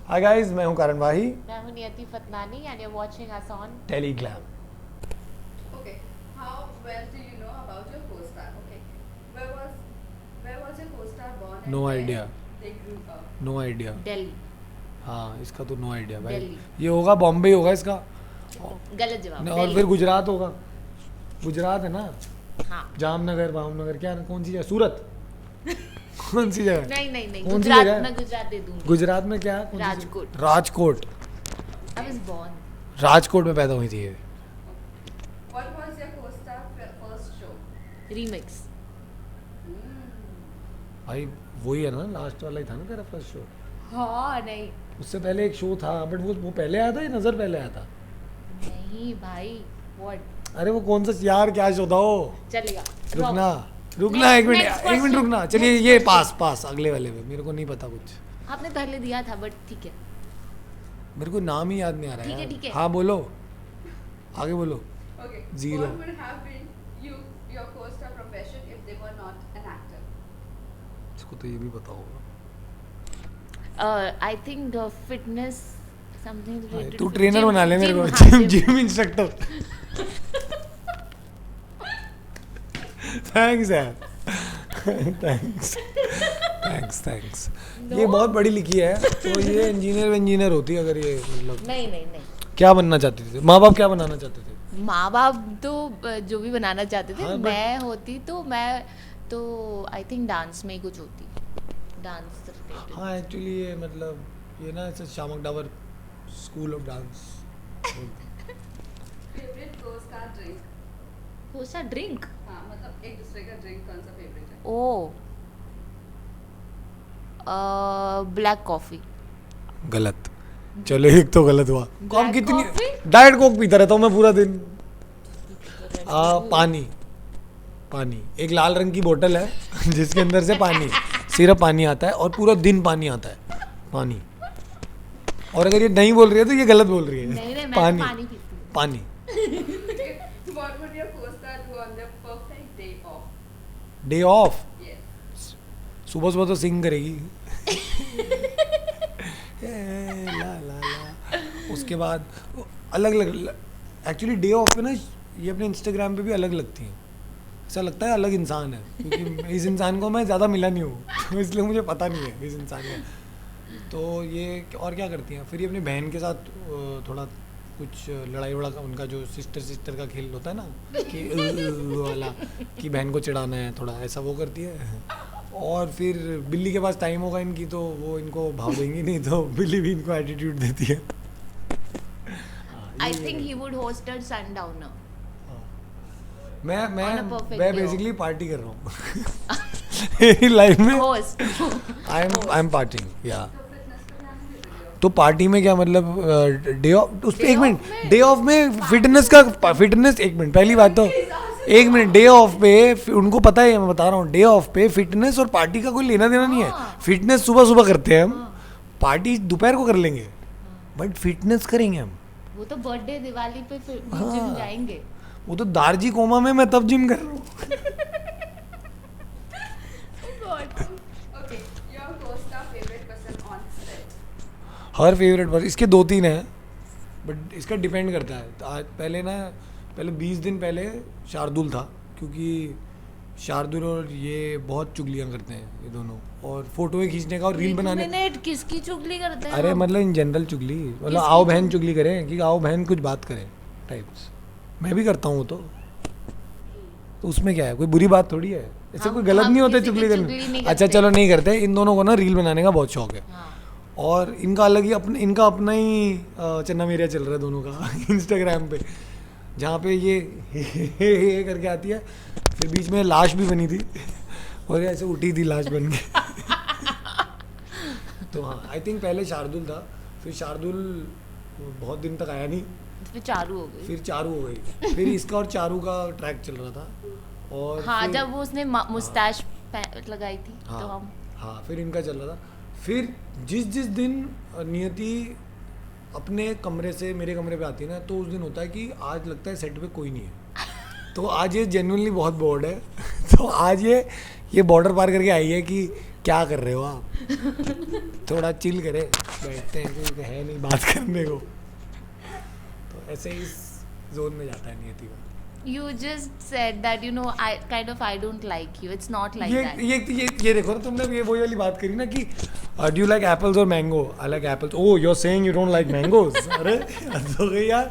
Hi guys, मैं हूं करण वाही, मैं हूं नियति फतनानी and you're watching us on Telegram. Okay, how well do you know about your co-star? Okay, where was your co-star born and No where idea. they grew up? No idea. Delhi. हाँ, इसका तो no idea भाई। दिल्ली। ये होगा बॉम्बे होगा इसका। गलत जवाब। और दिल्ली। फिर गुजरात होगा। गुजरात है ना? हाँ। जामनगर, भावनगर, क्या कौन सी जगह? सूरत। कौन सी जगह? नहीं कौन सी गुजरात जगह? मैं गुजरात दे दूंगी। गुजरात में क्या? कौन सी जगह? Rajkot. Rajkot. I was born। Rajkot में पैदा हुई थी ये। What was your co-star first show? Remix. भाई वही है ना, लास्ट वाला ही था ना तेरा फर्स्ट शो। हाँ नहीं उससे पहले एक शो था, बट वो पहले आया था या नजर पहले आया था? नहीं भाई व्हाट अरे वो कौन सा यार, क्या शो था वो? चलेगा। रुकना Next- एक मिनट, next एक मिनट question. रुकना। चलिए Next ये question. पास अगले वाले में मेरे को नहीं पता कुछ। आपने पहले दिया था बट ठीक है। मेरे को नाम ही याद नहीं आ रहा ठीक है, यार। ठीक है। हाँ बोलो, आगे बोलो। Okay. Zero. What would have been your co-star profession if they were not an actor? इसको तो ये भी पता होगा। I think fitness something related. तू ट्रेनर बना ले मेरे को, जिम इंस्ट्रक्टर। थैंक्स यार, थैंक्स। ये बहुत बड़ी लिखी है, तो ये इंजीनियर होती अगर ये मतलब। नहीं क्या बनना चाहती थी? माँ बाप क्या बनाना चाहते थे? माँ बाप तो जो भी बनाना चाहते थे। हाँ, मैं होती तो मैं तो आई थिंक डांस में ही कुछ होती। Dance related. हाँ एक्चुअली ये मतलब ये ना ऐसे Shiamak Davar school of dance. Favorite co-star drink? कौन सा ड्रिंक? हाँ मतलब एक दूसरे का ड्रिंक कौन सा फेवरेट है? ओ ब्लैक कॉफी। गलत। चलो एक तो गलत हुआ। कौन Black कितनी coffee? डाइट कोक पीता रहता हूँ मैं पूरा दिन। पानी एक लाल रंग की बोतल है जिसके अंदर से पानी, सिर्फ पानी आता है और पूरा दिन पानी आता है। पानी। और अगर ये नहीं बोल रही है तो ये गलत बोल रही है। नहीं मैं पानी पानी पीती हूँ। पानी। What would your co-star do on their perfect day off? Day of Yes. सुबह तो सिंग करेगी। ए, ला। उसके बाद अलग अलग एक्चुअली डे ऑफ पे ना ये अपने इंस्टाग्राम पे भी अलग लगती हैं। ऐसा लगता है अलग इंसान है, क्योंकि इस इंसान को मैं ज़्यादा मिला नहीं हूँ तो इसलिए मुझे पता नहीं है इस इंसान का। तो ये और क्या करती हैं फिर ये अपनी बहन के साथ थोड़ा कुछ लड़ाई वड़ा उनका जो सिस्टर का खेल होता है ना कि वाला कि बहन को चिढ़ाना है थोड़ा, ऐसा वो करती है। और फिर बिल्ली के पास टाइम होगा इनकी तो वो इनको भाव देंगी नहीं, तो बिल्ली भी इनको एटीट्यूड देती है। I think he would host a sundowner. मैं On a perfect day basically party कर रहा हूँ लाइफ में। होस्ट। आई एम पार्टिंग या। तो फिटनेस पे ध्यान नहीं देते हो? तो पार्टी में क्या मतलब डे ऑफ उस पे Day एक off मिनट में? डे ऑफ में फिटनेस एक मिनट पहली बात तो एक मिनट डे ऑफ पे उनको पता है, मैं बता रहा हूँ डे ऑफ पे फिटनेस और पार्टी का कोई लेना देना नहीं है। हाँ। फिटनेस सुबह करते हैं हम, पार्टी दोपहर को कर लेंगे, बट फिटनेस करेंगे हम। वो तो बर्थडे दिवाली पे फिर हाँ। जिम जाएंगे। वो तो दारजी कोमा में मैं तब जिम कर रहा हूँ। Okay, your co-star favorite person on set? Her favourite पर इसके 2-3 हैं, बट इसका डिपेंड करता है। तो आज पहले 20 दिन पहले शार्दुल था, क्योंकि शार्दुल और ये बहुत चुगलियाँ करते हैं ये दोनों, और फोटोएं खींचने का और रील बनाने। मिनट किसकी चुगली करते हैं? अरे हम? मतलब इन जनरल चुगली, मतलब किसकी आओ बहन चुगली करें कि आओ बहन कुछ बात करें टाइप्स। मैं भी करता हूँ तो उसमें क्या है, कोई बुरी बात थोड़ी है, ऐसे कोई गलत हम नहीं होते किसी की चुगली चुगली नहीं करने। करते। अच्छा चलो नहीं करते, इन दोनों को ना रील बनाने का बहुत शौक है। हाँ। और इनका अलग ही इनका अपना ही चन्ना मेरिया चल रहा है दोनों का इंस्टाग्राम पे, जहाँ पे ये हे करके आती है, फिर बीच में लाश भी बनी थी और ये ऐसे उठी थी लाश बन के। तो हाँ आई थिंक पहले शार्दुल था, फिर शार्दुल बहुत दिन तक आया नहीं, फिर चारू हो गई। फिर चारू हो गई, फिर इसका और चारू का ट्रैक चल रहा था। और हाँ फिर- जब वो उसने मुस्टैच लगाई थी तो हाँ हम हाँ फिर इनका चल रहा था। फिर जिस दिन नियति अपने कमरे से मेरे कमरे पे आती है ना, तो उस दिन होता है कि आज लगता है सेट पे कोई नहीं है। तो आज ये जेन्युइनली बहुत बोर्ड है तो आज ये बॉर्डर पार करके आई है कि क्या कर रहे हो आप? थोड़ा चिल करे, बैठते हैं, कोई है नहीं बात करने को। तो ऐसे ही इस जोन में जाता है नियति का। You just said that, you know, I don't like you. It's not like that. ये देखो ना, तुमने ये वही वाली बात करी ना कि डू यू लाइक एप्पल्स और mango? I like apples. Oh, you are saying you don't like mangoes? अरे हद हो गई यार,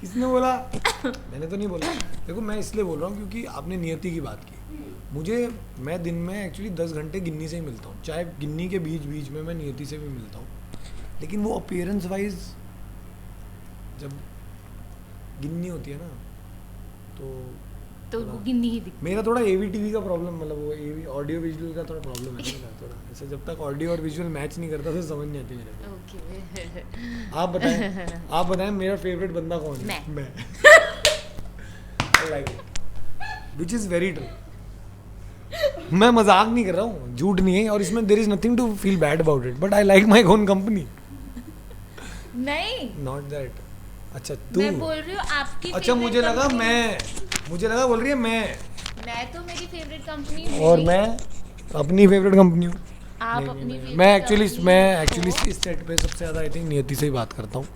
किसने बोला? मैंने तो नहीं बोला। देखो मैं इसलिए बोल रहा हूँ क्योंकि आपने नियति की बात की। मैं दिन में एक्चुअली 10 घंटे गिन्नी से ही मिलता हूँ, चाहे गिन्नी के बीच में मैं नियति से भी मिलता हूँ, लेकिन वो अपीयरेंस वाइज जब गिन्नी होती है ना तो तो गिन्नी ही दिखती मेरा थोड़ा AVTV का प्रॉब्लम, मतलब वो AV ऑडियो विजुअल का थोड़ा प्रॉब्लम है मेरा थोड़ा। ऐसे जब तक ऑडियो और विजुअल मैच नहीं करता तो समझ नहीं आती मेरे को। ओके। आप बताएं मेरा फेवरेट बंदा कौन है? मैं। I like it, which is very true. मैं मजाक नहीं कर रहा हूँ, झूठ नहीं है, और इसमें there is nothing to feel bad about it, but I like my own company. नहीं, नॉट दैट। अच्छा तू, मैं बोल रही हूँ आपकी अच्छा favorite मुझे लगा company- बोल रही है मैं तो मेरी फेवरेट कंपनी और मैं अपनी फेवरेट कंपनी हूँ। आप नहीं, अपनी नहीं, favorite मैं company एक्चुअली हो। इस सेट पे सबसे ज़्यादा आई थिंक नियति से ही बात करता हूँ,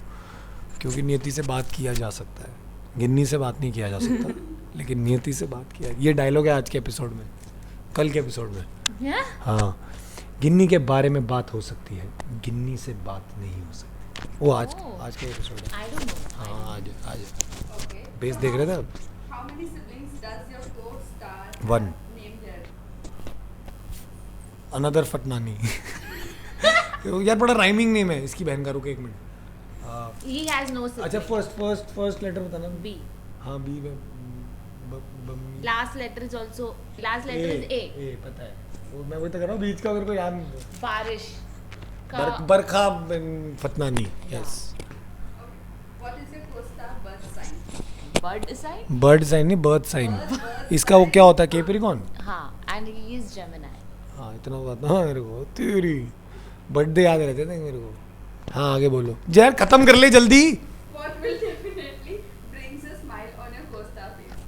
क्योंकि नियति से बात किया जा सकता है, गिन्नी से बात नहीं किया जा सकता, लेकिन नियति से बात किया। ये डायलॉग है आज के एपिसोड में, कल के एपिसोड में। Yeah? हाँ, गिन्नी के बारे में बात हो सकती है, गिन्नी से बात नहीं हो सकती। वो आज Oh. के एपिसोड है। I don't know. हाँ आज Okay. बेस So देख रहे थे how- आप? How many siblings does your co-star One. name there? Another Fatnani. यार बड़ा राइमिंग नेम है इसकी बहन का, रुको एक minute. He has no sibling. अच्छा फर्स्ट लेटर बताना। B. हाँ बी में बम्मी। Last letter is A. ए पता है, वो मैं वही तो कर रहा हूँ, बीच का मेरे को याद नहीं है। बारिश का Barkha Fatnani, yes. Okay. What is your co-star birth sign? bird sign. Bird sign नहीं, बर्थ साइन। इसका वो क्या होता है, कैप्रिकॉर्न? हाँ, and he is Gemini. हाँ इतना बात हाँ मेरे को तेरी बर्थडे याद रहते थे मेरे को। हाँ आगे बोलो यार, खत्म कर ले जल्दी। What will definitely brings a smile on your co-star face?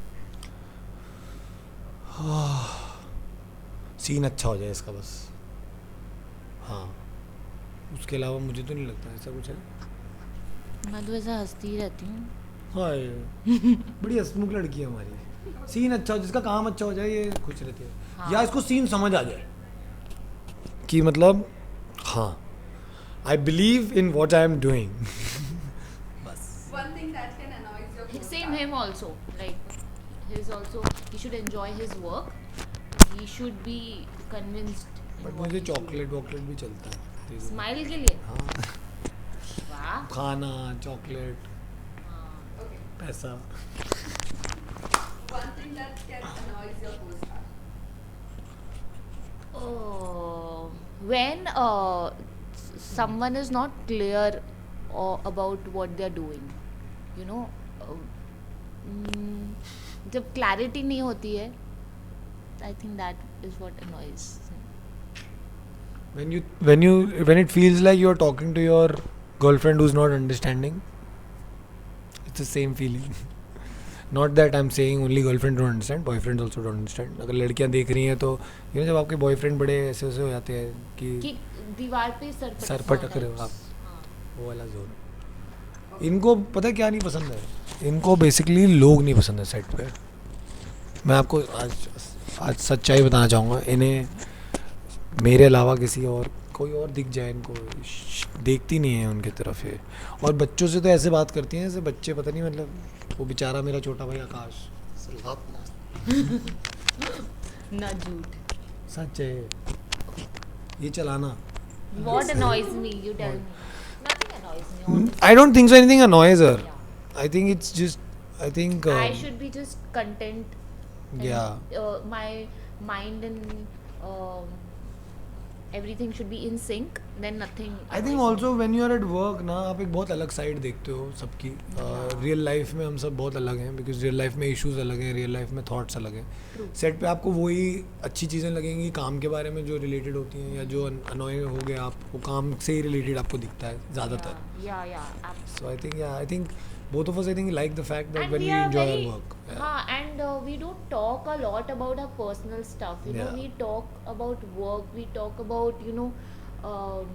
Scene अच्छा हो जाए इसका बस। हाँ उसके अलावा मुझे तो नहीं लगता ऐसा कुछ है। मैं तो ऐसा हंसती ही रहती हूँ। हाँ बड़ी हंसमुख लड़की है हमारी। सीन अच्छा हो, जिसका काम अच्छा हो जाए ये खुश रहती है। हाँ। या इसको सीन समझ आ जाए कि मतलब हाँ, I believe in what I am doing. One thing that can annoy your co-star. Same him also. Like he should enjoy his work. He should be convinced. in but what मुझे he's chocolate वॉकलेट भी चलता है। doing. Smile के लिए। हाँ वाह। खाना, chocolate, हाँ। Okay. पैसा। One thing that can annoy your co-star. Oh, when someone is not clear about what they are doing, you know, जब clarity नहीं होती है, I think that is what annoys him. When it feels like you are talking to your girlfriend who's not understanding, it's the same feeling. Not that I'm saying only girlfriend don't understand, boyfriends also don't understand. अगर लड़कियां देख रही हैं तो you know, जब आपके boyfriend बड़े ऐसे हो जाते हैं कि कि दीवार पे सर पटक रहे हो आप, हाँ। वो वाला जोन। इनको पता है क्या नहीं पसंद है, इनको बेसिकली लोग नहीं पसंद है सेट पे। मैं आपको आज सच्चाई बताना चाहूँगा, इन्हें मेरे अलावा किसी और कोई और दिख जाए इनको देखती नहीं है उनकी तरफ ये। और बच्चों से तो ऐसे बात करती हैं जैसे बच्चे पता नहीं, मतलब वो बेचारा मेरा छोटा भाई आकाश ना झूठ। सच है ये चलाना। What annoys me? You tell me. Nothing annoys me. honestly. I don't think so anything annoys her. Yeah. I think it's just I think I should be just content. And, yeah. My mind and everything should be in sync. then nothing. I think also when you are at work ना, आप एक बहुत अलग side देखते हो सबकी. Real life में हम सब बहुत अलग हैं, बिकॉज रियल लाइफ में इश्यूज अलग हैं, रियल लाइफ में थॉट्स अलग हैं. True. सेट पे आपको वही अच्छी चीज़ें लगेंगी काम के बारे में जो रिलेटेड होती हैं, या जो अनोइंग हो गया आप, वो काम से ही रिलेटेड आपको दिखता है ज़्यादातर. Yeah, absolutely. So I think both of us, I think, like the fact that And when we are enjoy very, our work. Yeah. and we don't talk a lot about our personal stuff. You know, Yeah. we talk about work. We talk about um,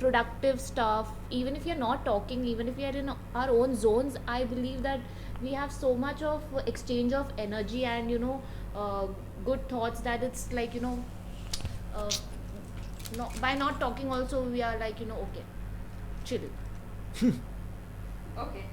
productive stuff. Even if you're not talking, even if we are in our own zones, I believe that we have so much of exchange of energy and good thoughts that it's like uh, no, by not talking also we are like okay, chill. Okay.